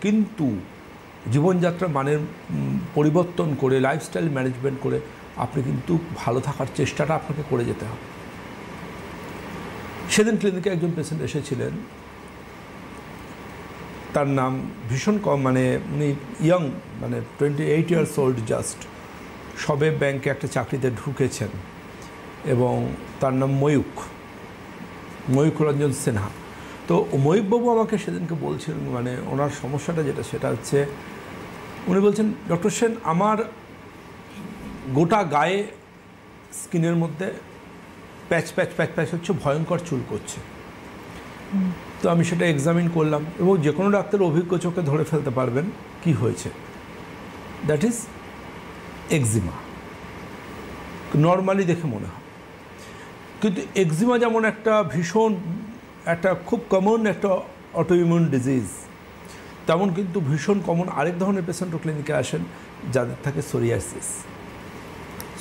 কিন্তু জীবনযাত্রার মানের পরিবর্তন করে লাইফস্টাইল ম্যানেজমেন্ট করে আপনি কিন্তু ভালো থাকার চেষ্টাটা আপনাকে করে যেতে হবে। সেদিন ক্লিনিকে একজন পেশেন্ট এসেছিলেন, তার নাম ভীষণ কম, মানে উনি ইয়ং, মানে 28 ইয়ার্স ওল্ড, জাস্ট সবে ব্যাংকে একটা চাকরিতে ঢুকেছেন, এবং তার নাম ময়ূখ রঞ্জন সিনহা। তো ময়ূকবাবু আমাকে সেদিনকে বলছিলেন, মানে ওনার সমস্যাটা যেটা সেটা হচ্ছে, উনি বলছেন, ডক্টর সেন, আমার গোটা গায়ে স্কিনের মধ্যে প্যাচ প্যাচ প্যাচ প্যাচ হচ্ছে, ভয়ঙ্কর চুল করছে। তো আমি সেটা এক্সামিন করলাম, এবং যে কোনো ডাক্তার অভিজ্ঞ চোখে ধরে ফেলতে পারবেন কি হয়েছে। দ্যাট ইজ এক্সিমা, নর্মালি দেখে মনে হয়। কিন্তু এক্সিমা যেমন একটা ভীষণ, একটা খুব কমন একটা অটোইমিউন ডিজিজ, তেমন কিন্তু ভীষণ কমন আরেক ধরনের পেশেন্টও ক্লিনিকে আসেন যাদের থাকে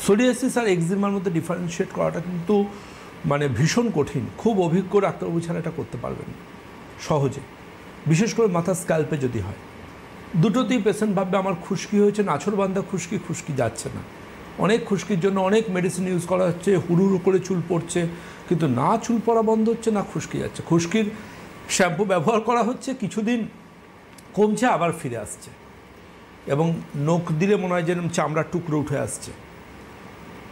সোরিয়াসিস আর এক্সিমার মধ্যে ডিফারেন্সিয়েট করাটা কিন্তু মানে ভীষণ কঠিন। খুব অভিজ্ঞ ডাক্তারবাবু ছাড়া এটা করতে পারবেন সহজে, বিশেষ করে মাথার স্ক্যাল্পে যদি হয়। দুটোতেই পেশেন্ট ভাববে আমার খুশকি হয়েছে, নাছোড়বান্ধা খুশকি যাচ্ছে না। অনেক খুশকির জন্য অনেক মেডিসিন ইউজ করা হচ্ছে, হুড়ুড়ু করে চুল পড়ছে, কিন্তু না চুল পড়া বন্ধ হচ্ছে, না খুশকি যাচ্ছে। খুশকির শ্যাম্পু ব্যবহার করা হচ্ছে, কিছুদিন কমছে, আবার ফিরে আসছে, এবং নখ দিলে মনে হয় যেন চামড়ার টুকরো উঠে আসছে,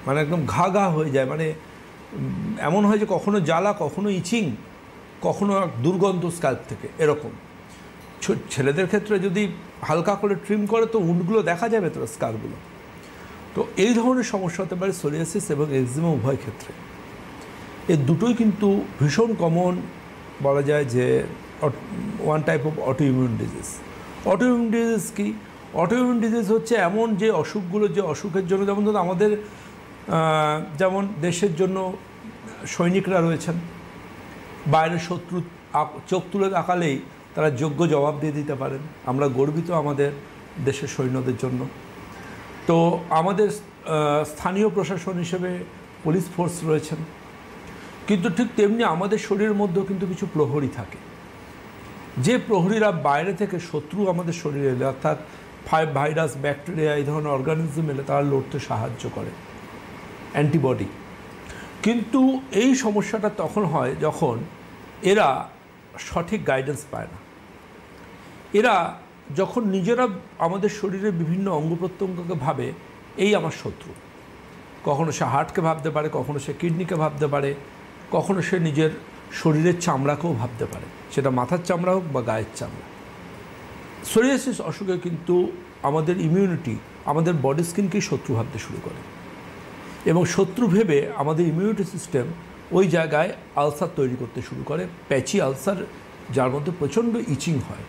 মানে একদম ঘা হয়ে যায়। মানে এমন হয় যে কখনো জ্বালা, কখনো ইচিং, কখনো দুর্গন্ধ স্ক্যাল্প থেকে, এরকম। ছেলেদের ক্ষেত্রে যদি হালকা করে ট্রিম করে তো উন্ডগুলো দেখা যাবে, তো স্কারগুলো। তো এই ধরনের সমস্যা হতে পারে সোরিয়াসিস এবং এক্সিমা উভয় ক্ষেত্রে। এই দুটোই কিন্তু ভীষণ কমন, বলা যায় যে one type of autoimmune disease. Autoimmune disease কি? অটোইমিউন ডিজিজ হচ্ছে এমন যে অসুখগুলো, যে অসুখের জন্য, যেমন ধরুন আমাদের যেমন দেশের জন্য সৈনিকরা রয়েছেন, বাইরের শত্রু চোখ তুলে তাকালেই তারা যোগ্য জবাব দিয়ে দিতে পারেন। আমরা গর্বিত আমাদের দেশের সৈন্যদের জন্য। তো আমাদের স্থানীয় প্রশাসন হিসেবে পুলিশ ফোর্স রয়েছেন, কিন্তু ঠিক তেমনি আমাদের শরীরের মধ্যেও কিন্তু কিছু প্রহরী থাকে, যে প্রহরীরা বাইরে থেকে শত্রু আমাদের শরীরে এলে, অর্থাৎ ভাইরাস, ব্যাকটেরিয়া, এই ধরনের অর্গানিজম এলে তারা লড়তে সাহায্য করে, অ্যান্টিবডি। কিন্তু এই সমস্যাটা তখন হয় যখন এরা সঠিক গাইডেন্স পায় না। এরা যখন নিজেরা আমাদের শরীরের বিভিন্ন অঙ্গ প্রত্যঙ্গকে ভাবে এই আমার শত্রু, কখনো সে হার্টকে ভাবতে পারে, কখনো সে কিডনিকে ভাবতে পারে, কখনো সে নিজের শরীরের চামড়াকেও ভাবতে পারে, সেটা মাথার চামড়া হোক বা গায়ের চামড়া। সোরিয়াসিস অসুখে কিন্তু আমাদের ইমিউনিটি আমাদের বডি স্কিনকেই শত্রু ভাবতে শুরু করে, এবং শত্রু ভেবে আমাদের ইমিউনিটি সিস্টেম ওই জায়গায় আলসার তৈরি করতে শুরু করে, প্যাচি আলসার, যার মধ্যে প্রচণ্ড ইচিং হয়।